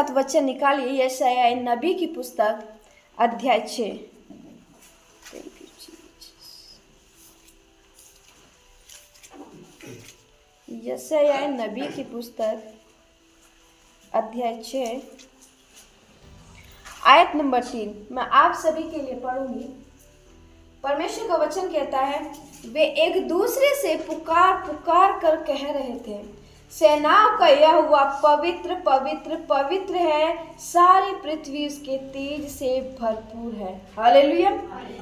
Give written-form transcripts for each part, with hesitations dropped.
साथ वचन निकालिए यशायाह नबी की पुस्तक अध्याय 6। यशायाह नबी की पुस्तक अध्याय 6 आयत नंबर 3 मैं आप सभी के लिए पढ़ूंगी। परमेश्वर का वचन कहता है, वे एक दूसरे से पुकार पुकार कर कह रहे थे, सेनाओं का यहोवा पवित्र पवित्र पवित्र है, सारी पृथ्वी उसके तेज से भरपूर है। हालेलुया।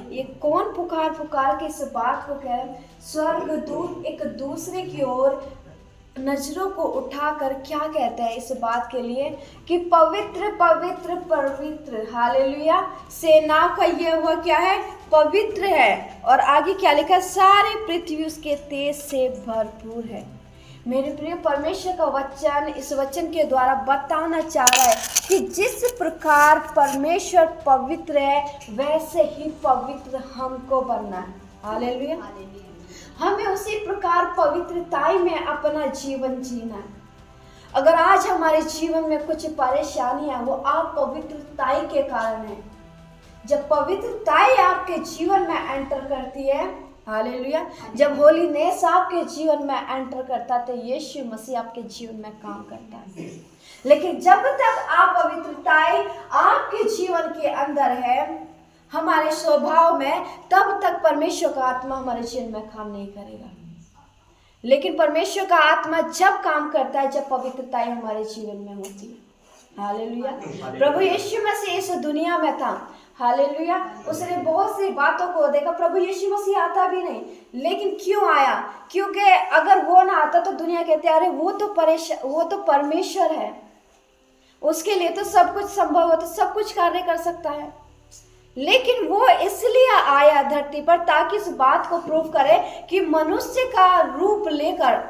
ये कौन पुकार पुकार के इस बात को कह रहे हैं? स्वर्गदूत एक दूसरे की ओर नजरों को उठाकर क्या कहता है इस बात के लिए कि पवित्र पवित्र पवित्र, हालेलुया, सेनाओं का यहोवा क्या है? पवित्र है। और आगे क्या लिखा? सारी पृथ्वी उसके तेज से भरपूर है। मेरे प्रिय, परमेश्वर का वचन इस वचन के द्वारा बताना चाह रहा है कि जिस प्रकार परमेश्वर पवित्र है वैसे ही पवित्र हमको बनना है। हालेलुया। हमें उसी प्रकार पवित्रताई में अपना जीवन जीना है। अगर आज हमारे जीवन में कुछ परेशानियां, वो आप पवित्रताई के कारण है। जब पवित्रताई आपके जीवन में एंटर करती है, हालेलुया, जब होलीनेस आपके जीवन में एंटर करता है तो यीशु मसीह आपके जीवन में काम करता है। लेकिन जब तक आप पवित्रताई आपके जीवन के अंदर है, हमारे स्वभाव में, तब तक परमेश्वर का आत्मा हमारे जीवन में काम नहीं करेगा। लेकिन परमेश्वर का आत्मा जब काम करता है जब पवित्रताई हमारे जीवन में होती है। हालेलुया। प्रभु यीशु मसीह इस दुनिया में था। हालेलुया। उसने बहुत सी बातों को देखा। प्रभु यीशु मसीह आता भी नहीं, लेकिन क्यों आया? क्योंकि अगर वो ना आता तो दुनिया कहते अरे वो तो परमेश्वर है, उसके लिए तो सब कुछ संभव हो, तो सब कुछ कार्य कर सकता है। लेकिन वो इसलिए आया धरती पर ताकि इस बात को प्रूव करे कि मनुष्य का रूप लेकर,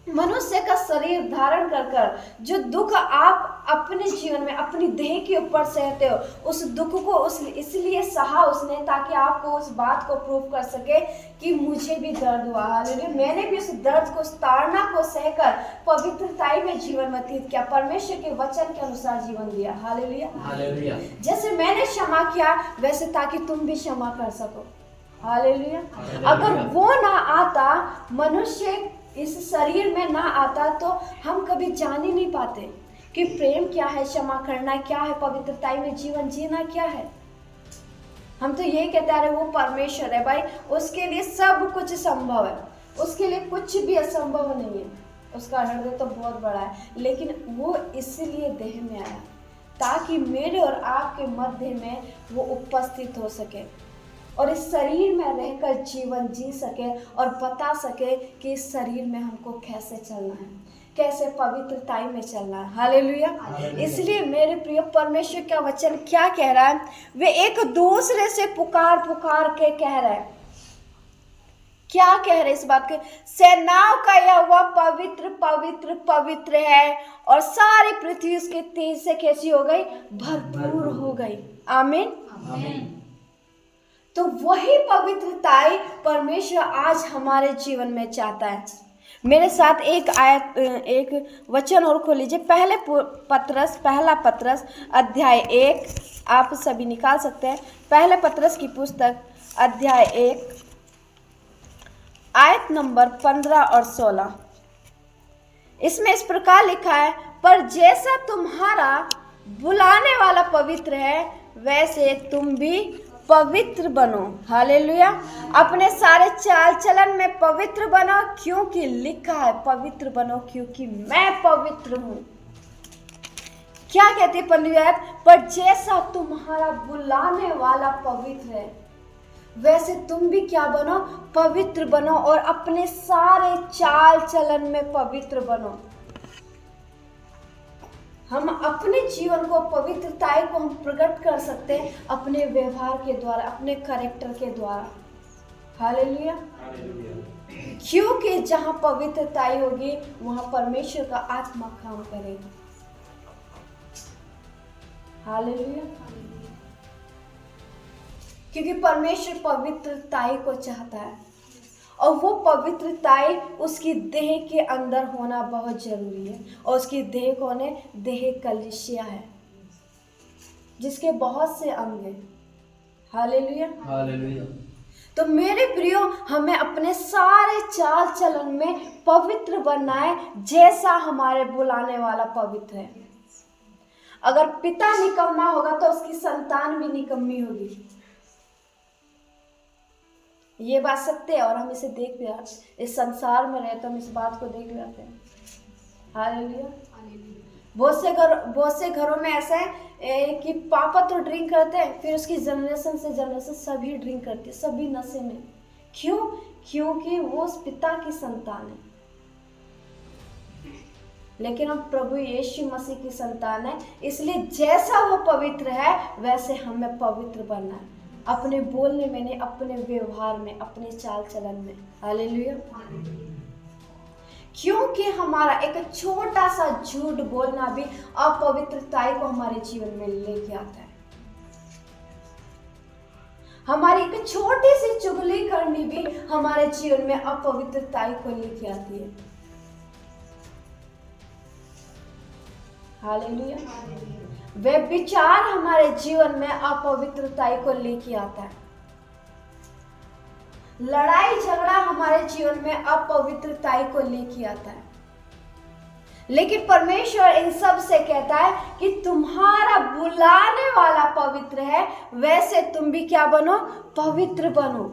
मनुष्य का शरीर धारण कर कर जो दुख आप अपने जीवन में अपनी देह के ऊपर सहते हो, उस दुख को इसलिए सहा उसने ताकि आपको उस बात को प्रूव कर सके कि मुझे भी दर्द हुआ। हालेलुया। मैंने भी उस दर्द को, उस ताड़ना को सहकर पवित्रताई में जीवन व्यतीत किया, परमेश्वर के वचन के अनुसार जीवन दिया। हालेलुया। हालेलुया। जैसे मैंने क्षमा किया वैसे ताकि तुम भी क्षमा कर सको। हालेलुया। अगर वो ना आता, मनुष्य इस शरीर में ना आता, तो हम कभी जान ही नहीं पाते कि प्रेम क्या है, क्षमा करना क्या है, पवित्रताई में जीवन जीना क्या है। हम तो यही कहते हैं वो परमेश्वर है भाई, उसके लिए सब कुछ संभव है, उसके लिए कुछ भी असंभव नहीं है। उसका हृदय तो बहुत बड़ा है, लेकिन वो इसलिए देह में आया ताकि मेरे और आपके मध्य में वो उपस्थित हो सके और इस शरीर में रहकर जीवन जी सके और बता सके कि इस शरीर में हमको कैसे चलना है, कैसे पवित्रताई में चलना है। हालेलुया। इसलिए मेरे प्रिय, परमेश्वर का वचन क्या कह रहा है? वे एक दूसरे से पुकार पुकार के कह रहे हैं। क्या कह रहे इस बात के? सेनाओं का यहोवा पवित्र पवित्र पवित्र है और सारी पृथ्वी उसके तेज से कैसी हो गई? भरपूर हो गई। आमीन। आमीन। तो वही पवित्रताई परमेश्वर आज हमारे जीवन में चाहता है। मेरे साथ एक वचन और खोल लीजिए। पहला पत्रस अध्याय 1, आप सभी निकाल सकते हैं। पहले पत्रस की पुस्तक अध्याय 1 आयत नंबर 15 और 16। इसमें इस प्रकार लिखा है, पर जैसा तुम्हारा बुलाने वाला पवित्र है वैसे तुम भी पवित्र बनो। हालेलुया। अपने सारे चाल चलन में पवित्र बनो, क्योंकि लिखा है पवित्र बनो क्योंकि मैं पवित्र हूं। क्या कहती है 15वीं आयत? पर जैसा तुम्हारा बुलाने वाला पवित्र है वैसे तुम भी क्या बनो? पवित्र बनो और अपने सारे चाल चलन में पवित्र बनो। हम अपने जीवन को, पवित्रताई को हम प्रकट कर सकते हैं अपने व्यवहार के द्वारा, अपने कैरेक्टर के द्वारा। हालेलुया। क्योंकि जहां पवित्रताई होगी वहां परमेश्वर का आत्मा काम करेगा। हालेलुया। क्योंकि परमेश्वर पवित्रताई को चाहता है और वो पवित्रताई उसकी देह के अंदर होना बहुत जरूरी है। और उसकी देह कौन है? देह कलीसिया है। जिसके बहुत से अंग हैं। हालेलुया। हालेलुया। तो मेरे प्रियो, हमें अपने सारे चाल चलन में पवित्र बनना है, जैसा हमारे बुलाने वाला पवित्र है। अगर पिता निकम्मा होगा तो उसकी संतान भी निकम्मी होगी। ये बात सत्य है और हम इसे देख भी रहे, इस संसार में रहे तो हम इस बात को देख रहे हैं। हालेलुया। बहुत से घरों में ऐसा है कि पापा तो ड्रिंक करते हैं, फिर उसकी जनरेशन से जनरेशन सभी ड्रिंक करते हैं, सभी नशे में। क्यों? क्योंकि वो उस पिता की संतान है। लेकिन हम प्रभु यीशु मसीह की संतान है, इसलिए जैसा वो पवित्र है वैसे हमें पवित्र बनना है, अपने बोलने में नहीं, अपने व्यवहार में, अपने चाल चलन में। हालेलुया। क्योंकि हमारा एक छोटा सा झूठ बोलना भी अपवित्रताई को हमारे जीवन में लेके आता है। हमारी एक छोटी सी चुगली करनी भी हमारे जीवन में अपवित्रताई को लेके आती है। हालेलुया। वे विचार हमारे जीवन में अपवित्रताई को लेके आता है। लड़ाई झगड़ा हमारे जीवन में अपवित्रताई को लेके आता है। लेकिन परमेश्वर इन सब से कहता है कि तुम्हारा बुलाने वाला पवित्र है, वैसे तुम भी क्या बनो? पवित्र बनो।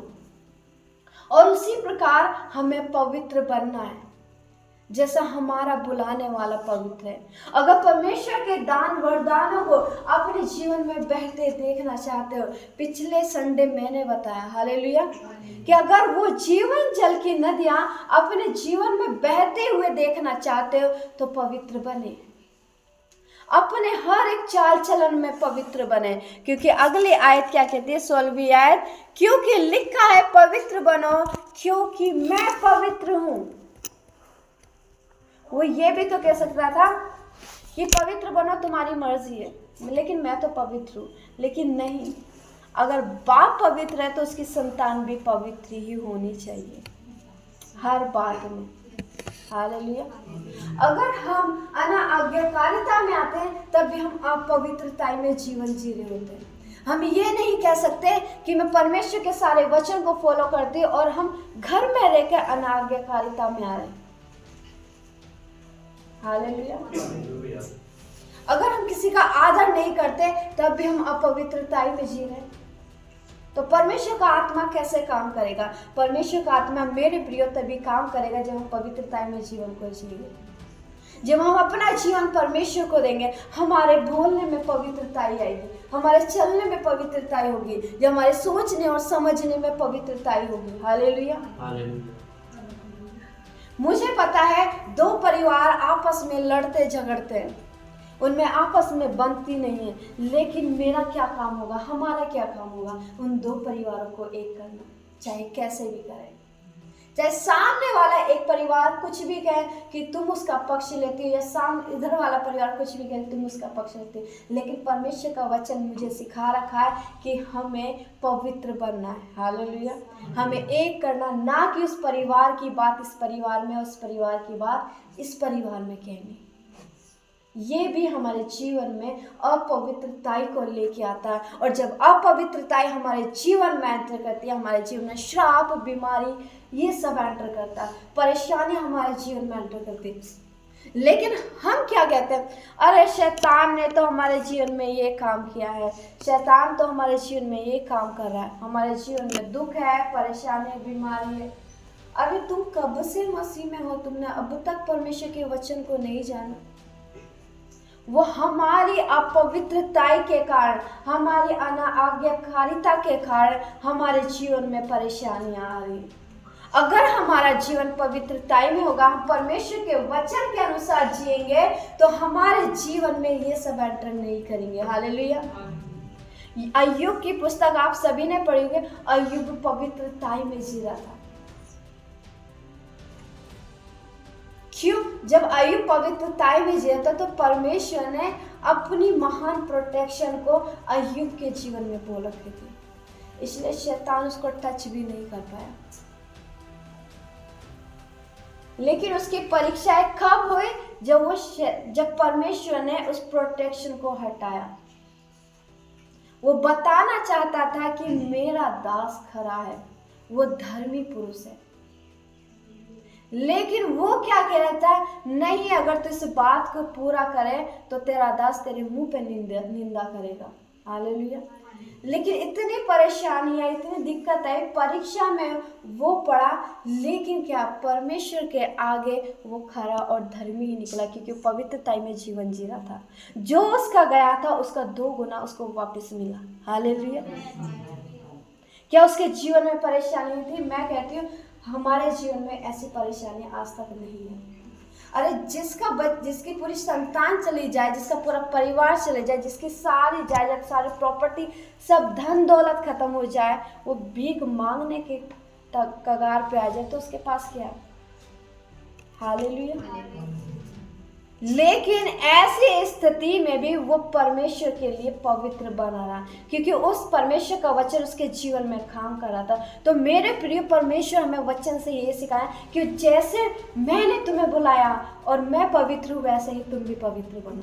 और उसी प्रकार हमें पवित्र बनना है, जैसा हमारा बुलाने वाला पवित्र है। अगर परमेश्वर के दान वरदानों को अपने जीवन में बहते देखना चाहते हो, पिछले संडे मैंने बताया, हालेलुया, कि अगर वो जीवन जल की नदियां अपने जीवन में बहते हुए देखना चाहते हो तो पवित्र बने, अपने हर एक चाल चलन में पवित्र बने। क्योंकि अगली आयत क्या कहती है? 16वीं आयत, क्योंकि लिखा है पवित्र बनो क्योंकि मैं पवित्र हूं। वो ये भी तो कह सकता था कि पवित्र बनो, तुम्हारी मर्जी है, लेकिन मैं तो पवित्र हूँ। लेकिन नहीं, अगर बाप पवित्र है तो उसकी संतान भी पवित्र ही होनी चाहिए हर बात में। हालेलुया। अगर हम अनाज्ञाकारिता में आते हैं तब भी हम अपवित्रताई में जीवन जी रहे होते हैं। हम ये नहीं कह सकते कि मैं परमेश्वर के सारे वचन को फॉलो करती हूँ और हम घर में रहकर अनाज्ञाकारिता में आ रहे हैं। हालेलुया। अगर हम किसी का आदर नहीं करते तब भी हम अपवित्रताई में जी रहे हैं, तो परमेश्वर का आत्मा कैसे काम करेगा? परमेश्वर का आत्मा मेरे प्रिय तभी काम करेगा जब हम पवित्रताई में जीवन को जिएंगे, जब हम अपना जीवन परमेश्वर को देंगे। हमारे बोलने में पवित्रताई आएगी, हमारे चलने में पवित्रताई होगी, जब हमारे सोचने और समझने में पवित्रताई होगी। हालेलुया। मुझे पता है दो परिवार आपस में लड़ते झगड़ते हैं, उनमें आपस में बनती नहीं है, लेकिन मेरा क्या काम होगा, हमारा क्या काम होगा? उन दो परिवारों को एक करना, चाहे कैसे भी करें। चाहे सामने वाला एक परिवार कुछ भी कहे कि तुम उसका पक्ष लेते हो, या सामने इधर वाला परिवार कुछ भी कहे तुम उसका पक्ष लेते हो, लेकिन परमेश्वर का वचन मुझे सिखा रखा है कि हमें पवित्र बनना है। हालेलुया। हमें एक करना, ना कि उस परिवार की बात इस परिवार में, उस परिवार की बात इस परिवार में कहनी। ये भी हमारे जीवन में अपवित्रताई को लेके आता है, और जब अपवित्रताई हमारे जीवन में एंटर करती है, हमारे जीवन में श्राप, बीमारी, ये सब एंटर करता है, परेशानी हमारे जीवन में एंटर करती है। लेकिन हम क्या कहते हैं? अरे शैतान ने तो हमारे जीवन में ये काम किया है, शैतान तो हमारे जीवन में ये काम कर रहा है, हमारे जीवन में दुख है, परेशानी, बीमारी है। अरे तुम कब से मसीह में हो? तुमने अब तक परमेश्वर के वचन को नहीं जाना। वो हमारी अपवित्रताई के कारण, हमारी अनाज्ञाकारिता के कारण हमारे जीवन में परेशानियां आ रही। अगर हमारा जीवन पवित्रताई में होगा, हम परमेश्वर के वचन के अनुसार जिएंगे, तो हमारे जीवन में ये सब एंटर नहीं करेंगे। हालेलुया। अय्यूब की पुस्तक आप सभी ने पढ़ी होगी। अय्यूब पवित्रताई में जी रहा था। क्यों? जब अय्यूब पवित्रताई में जी रहा था तो परमेश्वर ने अपनी महान प्रोटेक्शन को अय्यूब के जीवन में बोल रखी थी, इसलिए शैतान उसको टच भी नहीं कर पाया। लेकिन उसकी परीक्षाएं कब हुई? जब परमेश्वर ने उस प्रोटेक्शन को हटाया। वो बताना चाहता था कि मेरा दास खरा है, वो धर्मी पुरुष है। लेकिन वो क्या कह रहा था, नहीं, अगर तू इस बात को पूरा करे तो तेरा दास तेरे मुंह पे निंदा करेगा। हालेलुया। लेकिन इतनी परेशानी आई, इतनी दिक्कत आई, परीक्षा में वो पड़ा, लेकिन क्या, परमेश्वर के आगे वो खरा और धर्मी ही निकला, क्योंकि पवित्रता में जीवन जी रहा था। जो उसका गया था उसका 2 गुना उसको वापस मिला। हालेलुया। क्या उसके जीवन में परेशानी थी? मैं कहती हूँ हमारे जीवन में ऐसी परेशानी आज तक नहीं है। अरे जिसकी पूरी संतान चली जाए, जिसका पूरा परिवार चले जाए, जिसकी सारी जायदाद, सारी प्रॉपर्टी, सब धन दौलत खत्म हो जाए, वो भीख मांगने के कगार पे आ जाए, तो उसके पास क्या है? हालेलुया। लेकिन ऐसी स्थिति में भी वो परमेश्वर के लिए पवित्र बना रहा, क्योंकि उस परमेश्वर का वचन उसके जीवन में काम कर रहा था। तो मेरे प्रिय, परमेश्वर हमें वचन से ये सिखाया कि जैसे मैंने तुम्हें बुलाया और मैं पवित्र हूँ, वैसे ही तुम भी पवित्र बनो।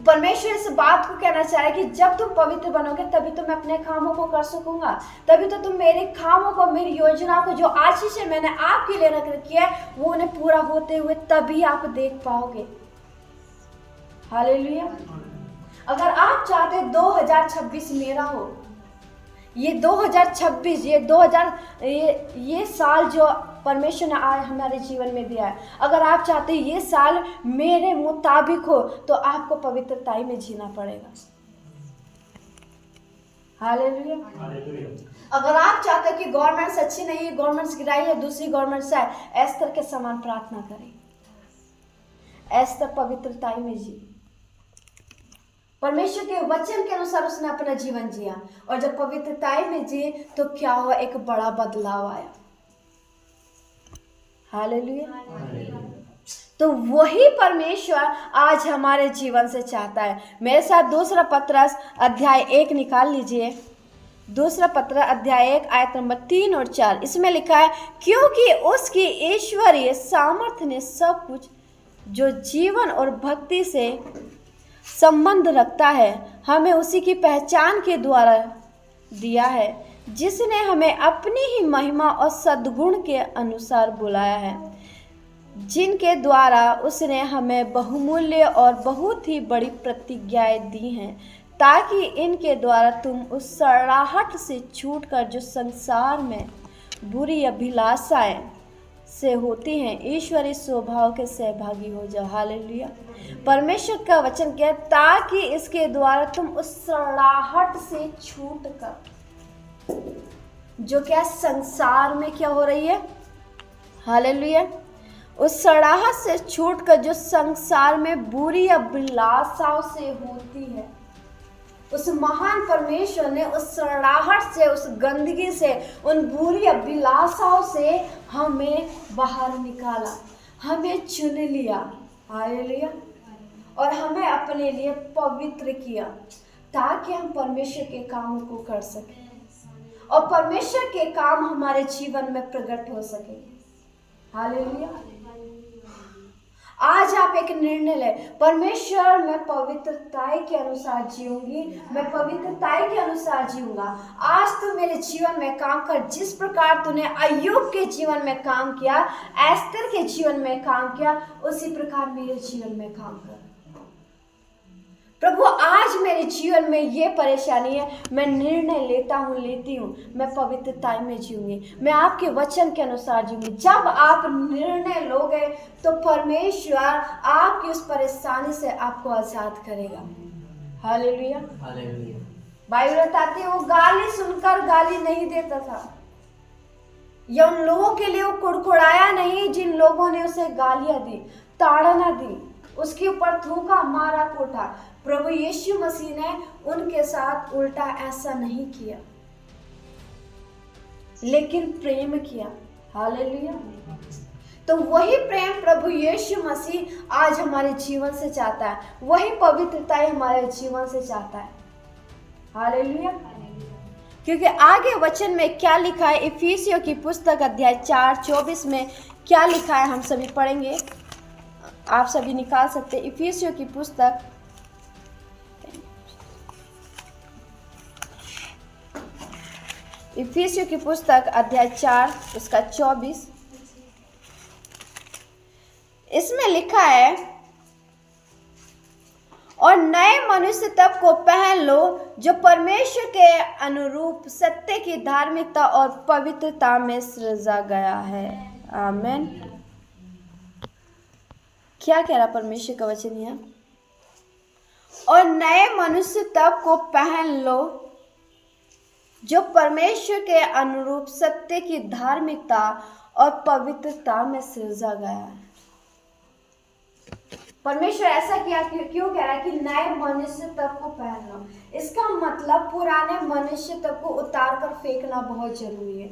परमेश्वर इस बात को कहना चाह रहा है कि जब तुम पवित्र बनोगे तभी तो मैं अपने कामों को कर सकूंगा, तभी तो तुम मेरे कामों को, मेरी योजना को, जो आशीष है मैंने आपके लिए रख रखी है, वो उन्हें पूरा होते हुए तभी आप देख पाओगे। हालेलुया। अगर आप चाहते 2026 मेरा हो, ये 2026, ये साल जो परमेश्वर ने आज हमारे जीवन में दिया है, अगर आप चाहते ये साल मेरे मुताबिक हो तो आपको पवित्रता में जीना पड़ेगा। हालेलुया। अगर आप चाहते कि गवर्नमेंट्स अच्छी नहीं है, गवर्नमेंट्स गिराई है, दूसरी गवर्नमेंट्स है, एस्तर के समान प्रार्थना करें। एस्तर पवित्रता में जी, परमेश्वर के वचन के अनुसार उसने अपना जीवन जिया, और जब पवित्रता में जिए तो क्या हुआ? एक बड़ा बदलाव आया। हालेलुया। तो वही परमेश्वर आज हमारे जीवन से चाहता है। मेरे साथ 2 पत्रस अध्याय 1 निकाल लीजिए। 2 पत्रस अध्याय 1 आयत नंबर 3 और 4। इसमें लिखा है, क्योंकि उसकी ईश्वरीय सामर्थ्य ने सब कुछ जो जीवन और भक्ति से संबंध रखता है हमें उसी की पहचान के द्वारा दिया है, जिसने हमें अपनी ही महिमा और सद्गुण के अनुसार बुलाया है, जिनके द्वारा उसने हमें बहुमूल्य और बहुत ही बड़ी प्रतिज्ञाएं दी हैं, ताकि इनके द्वारा तुम उस सड़ाहट से छूटकर जो संसार में बुरी अभिलाषाएं से होती हैं, ईश्वरीय स्वभाव के सहभागी हो जाओ। हालेलुया। परमेश्वर का वचन क्या है? ताकि इसके द्वारा तुम उस सड़ाहट से छूटकर, जो क्या संसार में क्या हो रही है, हालेलुया, उस सड़ाहट से छूटकर जो संसार में बुरी अभिलाषाओं से होती है, उस महान परमेश्वर ने उस सड़ाहट से, उस गंदगी से, उन बुरी अभिलाषाओं से हमें बाहर निकाला, हमें चुन लिया। हालेलुया। और हमें अपने लिए पवित्र किया, ताकि हम परमेश्वर के कामों को कर सकें और परमेश्वर के काम हमारे जीवन में प्रकट हो सके। हालेलुया। आज आप एक निर्णय लें, परमेश्वर मैं पवित्रता के अनुसार जीऊंगी, मैं पवित्रता के अनुसार जीऊंगा। आज तू मेरे जीवन में काम कर, जिस प्रकार तूने अय्यूब के जीवन में काम किया, एस्तर के जीवन में काम किया, उसी प्रकार मेरे जीवन में काम कर। प्रभु, आज मेरे जीवन में ये परेशानी है, मैं निर्णय लेती हूँ, मैं पवित्रता में जीऊंगी, मैं आपके वचन के अनुसार जीऊंगी। जब आप निर्णय लोगे तो परमेश्वर आपकी उस परेशानी से आपको आजाद करेगा। हालेलुया। बाइबल बताती है, वो गाली सुनकर गाली नहीं देता था, या उन लोगों के लिए वो कुड़कुड़ाया नहीं जिन लोगों ने उसे गालियां दी, ताड़ना दी, उसके ऊपर थूका, मारा, कूटा। प्रभु यीशु मसीह ने उनके साथ उल्टा ऐसा नहीं किया, लेकिन प्रेम किया। हालेलुया। तो वही प्रेम प्रभु यीशु मसीह आज हमारे जीवन से चाहता है, वही पवित्रता हमारे जीवन से चाहता है। हालेलुया। क्योंकि आगे वचन में क्या लिखा है, इफिसियों की पुस्तक अध्याय 4:24 में क्या लिखा है, हम सभी पढ़ेंगे, आप सभी निकाल सकते हैं। इफिसियों की पुस्तक इफिसियों की पुस्तक अध्याय 4 उसका 24, इसमें लिखा है, और नए मनुष्य तब को पहन लो जो परमेश्वर के अनुरूप सत्य की धार्मिकता और पवित्रता में सृजा गया है। आमीन। क्या कह रहा परमेश्वर का वचन यह? और नए मनुष्य तब को पहन लो जो परमेश्वर के अनुरूप सत्य की धार्मिकता और पवित्रता में सृजा गया है। परमेश्वर ऐसा किया क्यों कह रहा है कि नए मनुष्य तब को पहन लो? इसका मतलब पुराने मनुष्य तब को उतार कर फेंकना बहुत जरूरी है,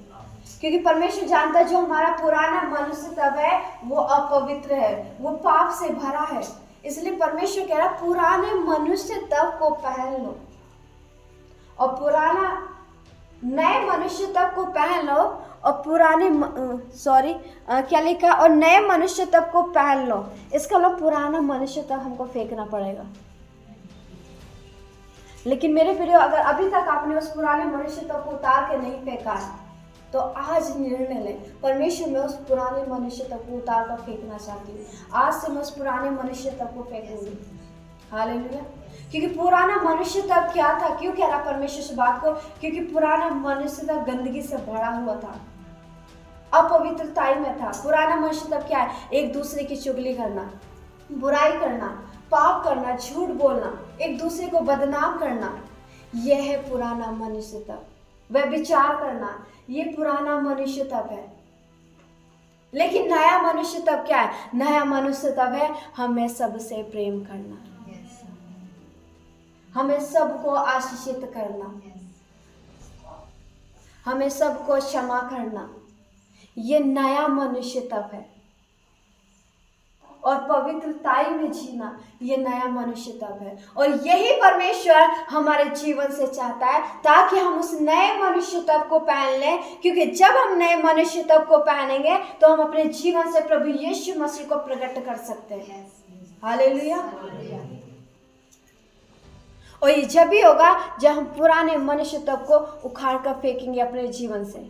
क्योंकि परमेश्वर जानता है जो हमारा पुराना मनुष्य तब है वो अपवित्र है, वो पाप से भरा है। इसलिए परमेश्वर कह रहा पुराने मनुष्य तब को पहन लो और पुराना नए मनुष्य तब को पहन लो और पुराने क्या लिखा? और नए मनुष्य तब को पहन लो। इसका मतलब पुराना मनुष्य तब हमको फेंकना पड़ेगा। लेकिन मेरे प्रियो, अगर अभी तक आपने उस पुराने मनुष्य तब को उतार के नहीं फेंका है तो आज निर्णय लें, परमेश्वर मैं उस पुराने मनुष्य तब को उतार कर फेंकना चाहती हूँ। आज से मैं उस पुराने मनुष्य तब को फेंकूंगी। हालेलुया। क्योंकि पुराना मनुष्य तब क्या था? क्यों कह रहा परमेश्वर से बात को? क्योंकि पुराना मनुष्य तब गंदगी से भरा हुआ था, अपवित्रताई में था। पुराना मनुष्य तब क्या है? एक दूसरे की चुगली करना, बुराई करना, पाप करना, झूठ बोलना, एक दूसरे को बदनाम करना, यह है पुराना मनुष्य तब। व्यभिचार करना, ये पुराना मनुष्य तब है। लेकिन नया मनुष्य तब क्या है? नया मनुष्य तब है हमें सबसे प्रेम करना, हमें सबको आशीषित करना, हमें सबको क्षमा करना। ये नया मनुष्य तब है। और पवित्रताई में जीना, ये नया मनुष्य तब है। और यही परमेश्वर हमारे जीवन से चाहता है, ताकि हम उस नए मनुष्य तब को पहन लें। क्योंकि जब हम नए मनुष्य तब को पहनेंगे तो हम अपने जीवन से प्रभु यीशु मसीह को प्रकट कर सकते हैं। हालेलुया। और ये जब भी होगा जब हम पुराने मनुष्य तब को उखाड़ कर फेंकेंगे अपने जीवन से।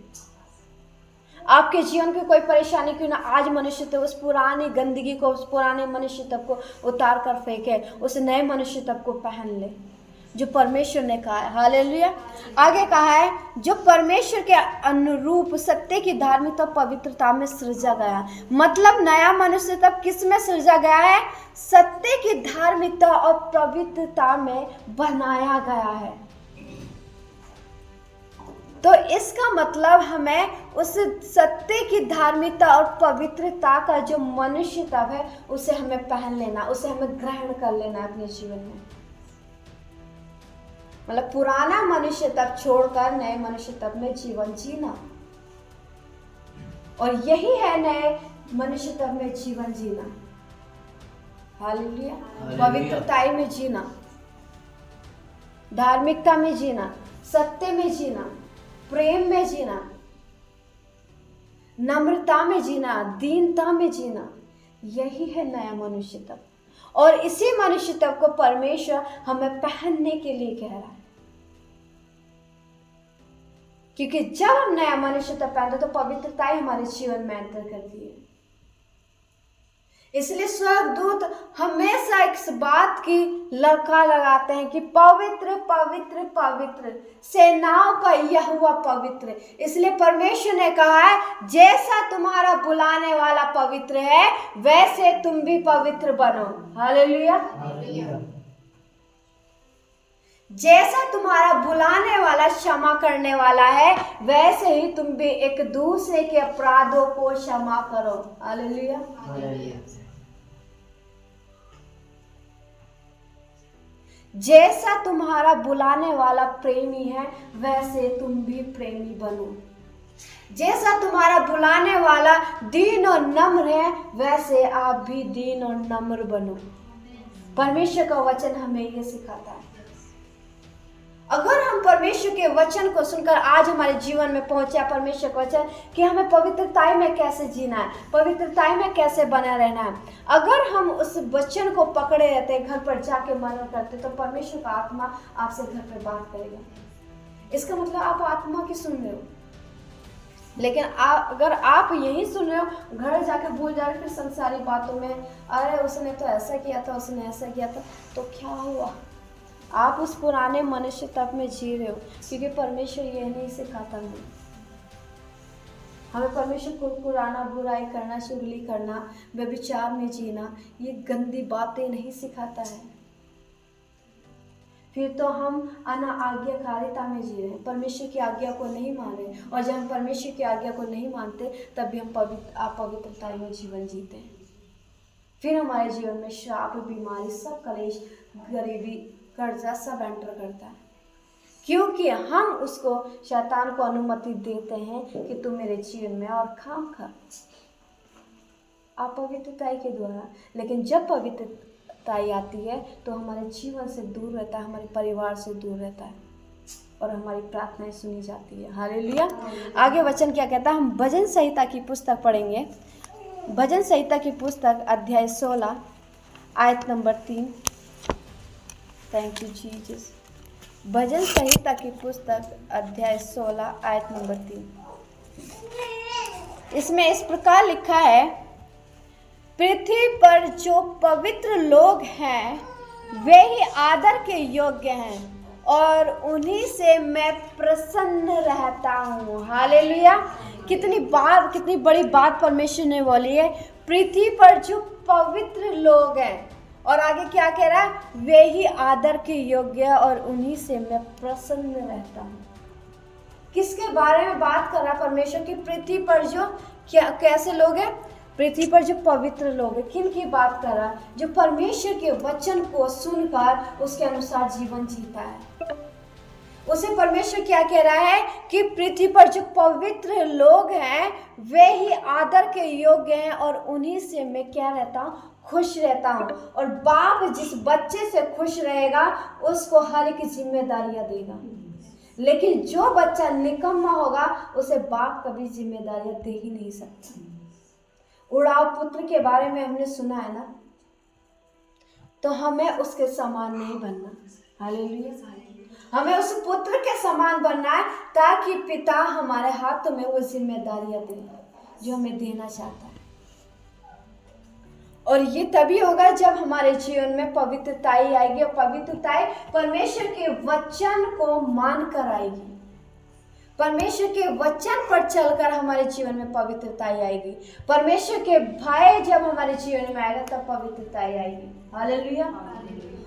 आपके जीवन की कोई परेशानी क्यों ना, आज मनुष्य तो उस पुरानी गंदगी को, उस पुराने मनुष्य तब को उतार कर फेंके, उस नए मनुष्य तब को पहन ले जो परमेश्वर ने कहा है। हालेलुया। आगे कहा है जो परमेश्वर के अनुरूप सत्य की धार्मिकता पवित्रता में सृजा गया। मतलब नया मनुष्य तब किस में सृजा गया है? सत्य की धार्मिकता और पवित्रता में बनाया गया है। तो इसका मतलब हमें उस सत्य की धार्मिकता और पवित्रता का जो मनुष्य तब है उसे हमें पहन लेना, उसे हमें ग्रहण कर लेना अपने जीवन में। मतलब पुराना मनुष्य तब छोड़कर नए मनुष्य तब में जीवन जीना। और यही है नए मनुष्य तब में जीवन जीना। हालेलुया। पवित्रताई में जीना, धार्मिकता में जीना, सत्य में जीना, प्रेम में जीना, नम्रता में जीना, दीनता में जीना, यही है नया मनुष्य तब। और इसी मनुष्य तब को परमेश्वर हमें पहनने के लिए कह रहा है। क्योंकि जब हम नया मनुष्य तब पहनते तो पवित्रता ही हमारे जीवन में एंटर करती है। इसलिए स्वर्गदूत हमेशा इस बात की ललकार लगाते हैं कि पवित्र पवित्र पवित्र सेनाओं का यहोवा पवित्र। इसलिए परमेश्वर ने कहा है जैसा तुम्हारा बुलाने वाला पवित्र है वैसे तुम भी पवित्र बनो। हालेलुया। जैसा तुम्हारा बुलाने वाला क्षमा करने वाला है वैसे ही तुम भी एक दूसरे के अपराधों को क्षमा करो। हालेलुया। जैसा तुम्हारा बुलाने वाला प्रेमी है वैसे तुम भी प्रेमी बनो। जैसा तुम्हारा बुलाने वाला दीन और नम्र है वैसे आप भी दीन और नम्र बनो। परमेश्वर का वचन हमें ये सिखाता है। अगर हम परमेश्वर के वचन को सुनकर आज हमारे जीवन में पहुंचा परमेश्वर का वचन कि हमें पवित्रताई में कैसे जीना है, पवित्रताई में कैसे बना रहना है, अगर हम उस वचन को पकड़े रहते, घर पर जाके मनन करते, तो परमेश्वर का आत्मा आपसे घर पर बात करेगा। इसका मतलब आप आत्मा की सुन रहे हो। लेकिन अगर आप यही सुन रहे हो, घर जाकर भूल जा रहे हो फिर संसारी बातों में, अरे उसने तो ऐसा किया था, उसने ऐसा किया था, तो क्या हुआ? आप उस पुराने मनुष्य तक में जी रहे हो, क्योंकि परमेश्वर यह नहीं सिखाता हमें परमेश्वर को कुराना, बुराई करना, चुगली करना, व्यभिचार में जीना, ये गंदी बातें नहीं सिखाता है। फिर तो हम आज्ञाकारिता में जी रहे हैं, परमेश्वर की आज्ञा को नहीं मान रहे। और जब हम परमेश्वर की आज्ञा को नहीं मानते तब भी हम अपवित्रता में जीवन जीते हैं। फिर हमारे जीवन में श्राप, बीमारी, सब कलेश, गरीबी, कर्जा सब एंटर करता है, क्योंकि हम उसको, शैतान को अनुमति देते हैं कि तू मेरे जीवन में और काम कर अपवित्रता के द्वारा। लेकिन जब पवित्रता आती है तो हमारे जीवन से दूर रहता है, हमारे परिवार से दूर रहता है और हमारी प्रार्थनाएं सुनी जाती है। हालेलुया। आगे वचन क्या कहता है? हम भजन संहिता की पुस्तक पढ़ेंगे। भजन संहिता की पुस्तक अध्याय 16 आयत नंबर 3। Thank you Jesus. भजन संहिता की पुस्तक अध्याय 16 आयत नंबर 3। इसमें इस प्रकार लिखा है, पृथ्वी पर जो पवित्र लोग हैं वे ही आदर के योग्य हैं और उन्हीं से मैं प्रसन्न रहता हूँ। हालेलुया। कितनी बड़ी बात परमेश्वर ने बोली है। पृथ्वी पर जो पवित्र लोग हैं, और आगे क्या कह रहा है? वे ही आदर के योग्य और उन्हीं से मैं प्रसन्न रहता हूँ। किसके बारे में बात कर रहा है परमेश्वर की? पृथ्वी पर जो कैसे लोग हैं? पृथ्वी पर जो पवित्र लोग हैं। किन की बात कर रहा है? जो परमेश्वर के वचन को सुनकर उसके अनुसार जीवन जीता है। उसे परमेश्वर क्या कह रहा है कि पृथ्वी पर जो पवित्र लोग हैं वे ही आदर के योग्य हैं और उन्हीं से मैं क्या रहता हूँ? खुश रहता हूँ। और बाप जिस बच्चे से खुश रहेगा उसको हर एक जिम्मेदारियां देगा, लेकिन जो बच्चा निकम्मा होगा उसे बाप कभी जिम्मेदारियां दे ही नहीं सकता। उड़ाव पुत्र के बारे में हमने सुना है ना, तो हमें उसके समान नहीं बनना। हालेलुया। हमें उस पुत्र के समान बनना है ताकि पिता हमारे हाथों में वो जिम्मेदारियां दे जो हमें देना चाहता है। और ये तभी होगा जब हमारे जीवन में पवित्रताई आएगी, और पवित्रताई परमेश्वर के वचन को मानकर आएगी। परमेश्वर के वचन पर चलकर हमारे जीवन में पवित्रताई आएगी। परमेश्वर के भय जब हमारे जीवन में आएगा तब पवित्रताई आएगी। हालेलुया।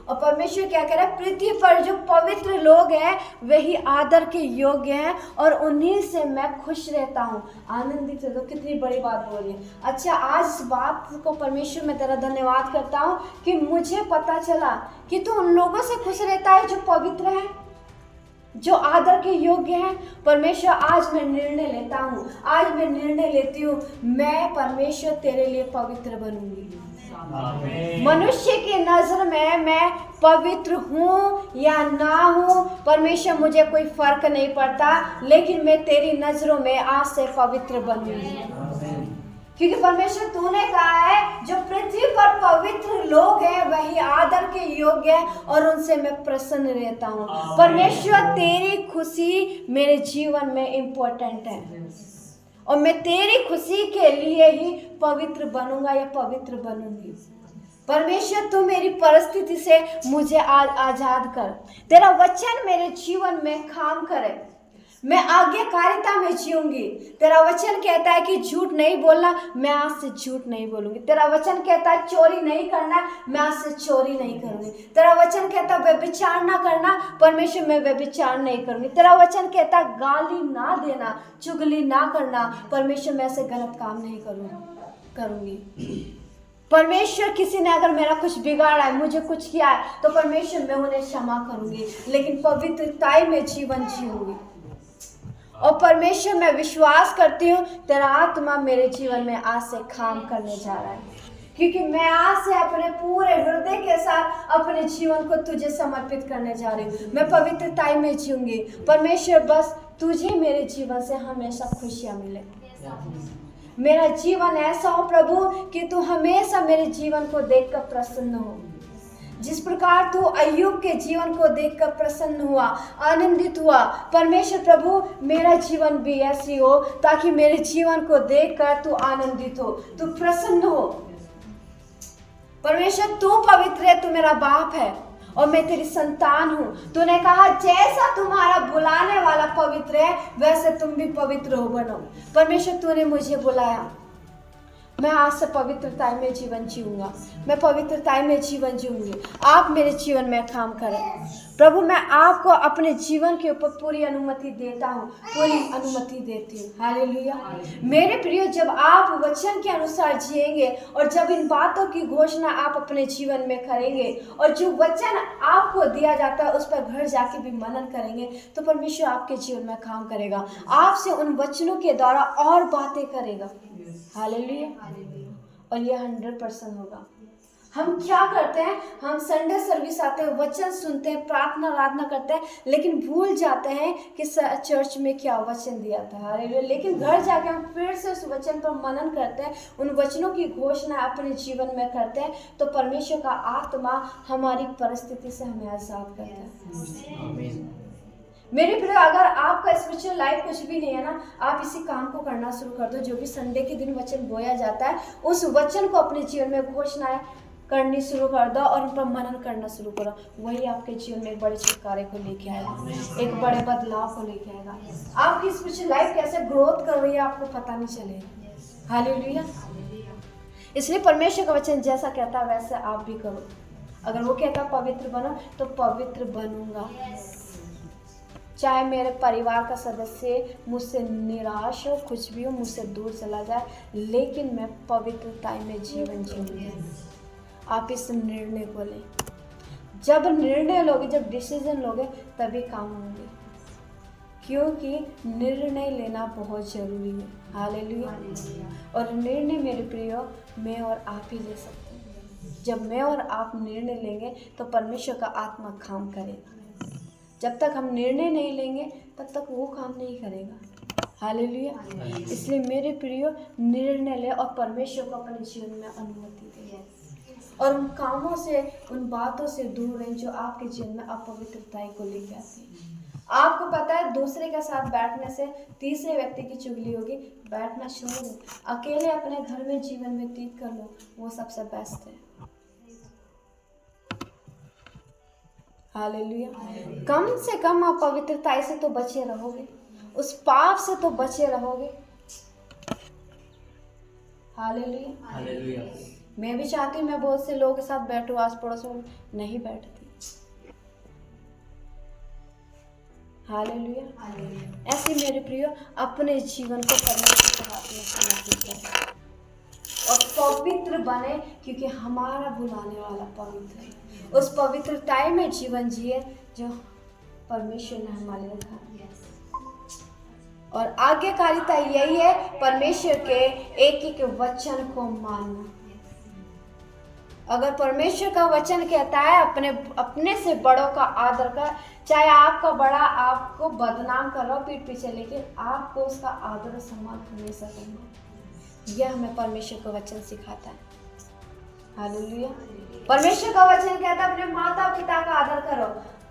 और परमेश्वर क्या कह रहा है? पृथ्वी पर जो पवित्र लोग हैं वही आदर के योग्य हैं और उन्हीं से मैं खुश रहता हूँ, आनंदित रहता हूँ। कितनी बड़ी बात बोली है। अच्छा, आज इस बात को परमेश्वर मैं तेरा धन्यवाद करता हूँ कि मुझे पता चला कि तू उन लोगों से खुश रहता है जो पवित्र हैं, जो आदर के योग्य हैं। परमेश्वर, आज मैं निर्णय लेता हूँ, आज मैं निर्णय लेती हूँ, मैं परमेश्वर तेरे लिए पवित्र बनूंगी। मनुष्य की नजर में मैं पवित्र हूँ या ना हूँ, परमेश्वर मुझे कोई फर्क नहीं पड़ता, लेकिन मैं तेरी नजरों में आज से पवित्र बनूंगी। क्योंकि परमेश्वर तूने कहा है जो पृथ्वी पर पवित्र लोग हैं वही आदर के योग्य हैं और उनसे मैं प्रसन्न रहता हूँ। परमेश्वर, तेरी खुशी मेरे जीवन में इम्पोर्टेंट है और मैं तेरी खुशी के लिए ही पवित्र बनूंगा या पवित्र बनूंगी। परमेश्वर, तू मेरी परिस्थिति से मुझे आजाद कर, तेरा वचन मेरे जीवन में काम करे, मैं आज्ञाकारिता में जीऊंगी। तेरा वचन कहता है कि झूठ नहीं बोलना, मैं आज से झूठ नहीं बोलूंगी। तेरा वचन कहता है चोरी नहीं करना, मैं आज से चोरी नहीं करूंगी। तेरा वचन कहता है व्यभिचार ना करना, परमेश्वर मैं व्यभिचार नहीं करूंगी। तेरा वचन कहता है गाली ना देना, चुगली ना करना, परमेश्वर मैं ऐसे गलत काम नहीं करूंगी। परमेश्वर, किसी ने अगर मेरा कुछ बिगाड़ा है, मुझे कुछ किया है, तो परमेश्वर मैं उन्हें क्षमा करूंगी, लेकिन पवित्रताई में जीवन जीऊंगी। और परमेश्वर, मैं विश्वास करती हूँ तेरा आत्मा मेरे जीवन में आज से काम करने जा रहा है, क्योंकि मैं आज से अपने पूरे हृदय के साथ अपने जीवन को तुझे समर्पित करने जा रही हूँ। मैं पवित्रताई में जीऊंगी। परमेश्वर, बस तुझे मेरे जीवन से हमेशा खुशियाँ मिले। मेरा जीवन ऐसा हो प्रभु कि तू हमेशा मेरे जीवन को देखकर प्रसन्न हो, जिस प्रकार तू अय्यूब के जीवन को देखकर प्रसन्न हुआ, आनंदित हुआ, परमेश्वर प्रभु मेरा जीवन भी ऐसी हो ताकि मेरे जीवन को देखकर तू आनंदित हो, तू प्रसन्न हो। परमेश्वर तू पवित्र है, तू मेरा बाप है और मैं तेरी संतान हूँ। तूने कहा जैसा तुम्हारा बुलाने वाला पवित्र है वैसे तुम भी पवित्र हो बनो। परमेश्वर तूने मुझे बुलाया, मैं आज से पवित्रता में जीवन जीऊंगा, मैं पवित्रता में जीवन जीऊंगी। आप मेरे जीवन में काम करें प्रभु। मैं आपको अपने जीवन के ऊपर पूरी अनुमति देता हूँ, पूरी अनुमति देती हूँ। हालेलुया। मेरे प्रिय, जब आप वचन के अनुसार जिएंगे और जब इन बातों की घोषणा आप अपने जीवन में करेंगे और जो वचन आपको दिया जाता है उस पर घर जाके भी मनन करेंगे तो परमेश्वर आपके जीवन में काम करेगा, आपसे उन वचनों के द्वारा और बातें करेगा। हालेलुया। और ये 100% होगा। हम क्या करते हैं, हम संडे सर्विस आते हैं, वचन सुनते हैं, प्रार्थना आराधना करते हैं, लेकिन भूल जाते हैं कि चर्च में क्या वचन दिया था। हालेलुया। लेकिन घर जाके हम फिर से उस वचन पर मनन करते हैं, उन वचनों की घोषणा अपने जीवन में करते हैं तो परमेश्वर का आत्मा हमारी परिस्थिति से हमें आजाद करता है। आमीन। मेरे प्रिय, अगर आपका स्पिरिचुअल लाइफ कुछ भी नहीं है ना, आप इसी काम को करना शुरू कर दो। जो भी संडे के दिन वचन बोया जाता है उस वचन को अपने जीवन में घोषणाएं करनी शुरू कर दो और उन पर मनन करना शुरू करो। वही आपके जीवन में एक बड़े छुटकारे को लेके आएगा, एक बड़े बदलाव को लेके आएगा। आपकी स्पिरिचुअल लाइफ कैसे ग्रोथ कर रही है आपको पता नहीं चलेगा। हालेलुया। इसलिए परमेश्वर का वचन जैसा कहता है वैसे आप भी करो। अगर वो कहता है पवित्र बनो तो पवित्र बनूंगा। चाहे मेरे परिवार का सदस्य मुझसे निराश हो, कुछ भी हो, मुझसे दूर चला जाए, लेकिन मैं पवित्रता में जीवन जीऊंगी। आप इस निर्णय को लें। जब निर्णय लोगे, जब डिसीजन लोगे तभी काम होंगे, क्योंकि निर्णय लेना बहुत जरूरी है। हालेलुया। और निर्णय मेरे प्रियो मैं और आप ही ले सकते हैं। जब मैं और आप निर्णय लेंगे तो परमेश्वर का आत्मा काम करेगा। जब तक हम निर्णय नहीं लेंगे तब तक वो काम नहीं करेगा। हालेलुया। इसलिए मेरे प्रियो निर्णय ले और परमेश्वर को अपने जीवन में अनुमति दे और उन कामों से, उन बातों से दूर रहें जो आपके जीवन में अपवित्रता को लेकर आती है। आपको पता है दूसरे के साथ बैठने से तीसरे व्यक्ति की चुगली होगी, बैठना छोड़ दो, अकेले अपने घर में जीवन व्यतीत कर लो, वो सबसे बेस्ट है। हालेलुया। कम से कम आप पवित्रता से तो बचे रहोगे, उस पाप से तो बचे रहोगे। हालेलुया। हालेलुया। मैं भी चाहती हूँ मैं बहुत से लोगों के साथ बैठूं, आस पड़ोस में नहीं बैठती। हालेलुया। ऐसे मेरे प्रियो अपने जीवन को परमेश्वर के हाथ में समर्पित करें और पवित्र बने, क्योंकि हमारा बुलाने वाला पवित्र है। उस पवित्रता में जीवन जिए जो परमेश्वर ने हमारे रखा। और आज्ञाकारिता यही है, परमेश्वर के एक एक वचन को मानना। अगर परमेश्वर का वचन कहता है अपने से बड़ों का आदर कर, चाहे आपका बड़ा आपको बदनाम कर रहा हो पीठ पीछे, लेकिन आपको उसका आदर और सम्मान हमेशा करना। यह हमें परमेश्वर का वचन सिखाता है। हालेलुया। परमेश्वर का वचन कहता है अपने माता पिता का आदर करो।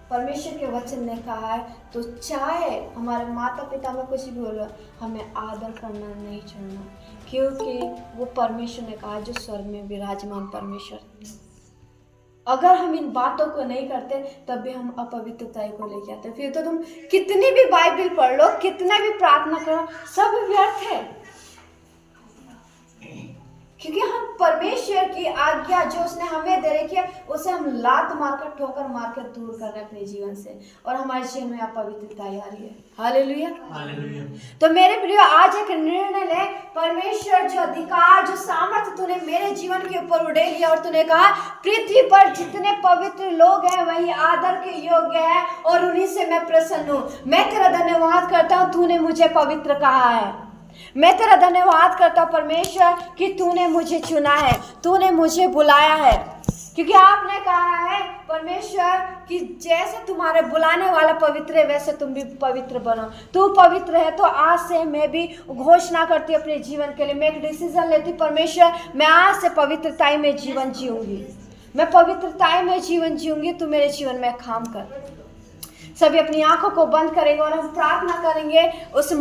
परमेश्वर के वचन ने कहा है तो चाहे हमारे माता पिता में कुछ भी बोलो, हमें आदर करना नहीं छोड़ना, क्योंकि वो परमेश्वर ने कहा जो स्वर्ग में विराजमान परमेश्वर। अगर हम इन बातों को नहीं करते तब भी हम अपवित्रता को लेके आते। फिर तो तुम कितनी भी बाइबल पढ़ लो, कितना भी प्रार्थना करो, सब व्यर्थ है, क्योंकि हम परमेश्वर की आज्ञा जो उसने हमें दे रखी है उसे हम लात मारकर, ठोकर मारकर दूर कर रहे हैं अपने जीवन से, और हमारे जीवन में अपवित्रता आ रही है। हालेलुया। हालेलुया। तो मेरे प्रियो आज एक निर्णय ले, परमेश्वर जो अधिकार, जो सामर्थ्य तूने मेरे जीवन के ऊपर उड़े लिया और तूने कहा पृथ्वी पर जितने पवित्र लोग हैं वही आदर के योग्य है और उन्हीं से मैं प्रसन्न हूँ। मैं तेरा धन्यवाद करता हूँ, तूने मुझे पवित्र कहा है। मैं तेरा धन्यवाद करता हूँ परमेश्वर कि तूने मुझे चुना है, तूने मुझे बुलाया है, क्योंकि आपने कहा है परमेश्वर कि जैसे तुम्हारे बुलाने वाला पवित्र है वैसे तुम भी पवित्र बनो। तू पवित्र है तो आज से मैं भी घोषणा करती हूँ अपने जीवन के लिए, मैं एक डिसीजन लेती, परमेश्वर मैं आज से पवित्रता में जीवन जीऊंगी, मैं पवित्रताएं में जीवन जीऊंगी, तू मेरे जीवन में काम कर। सभी अपनी आंखों को बंद करेंगे और हम प्रार्थना करेंगे उस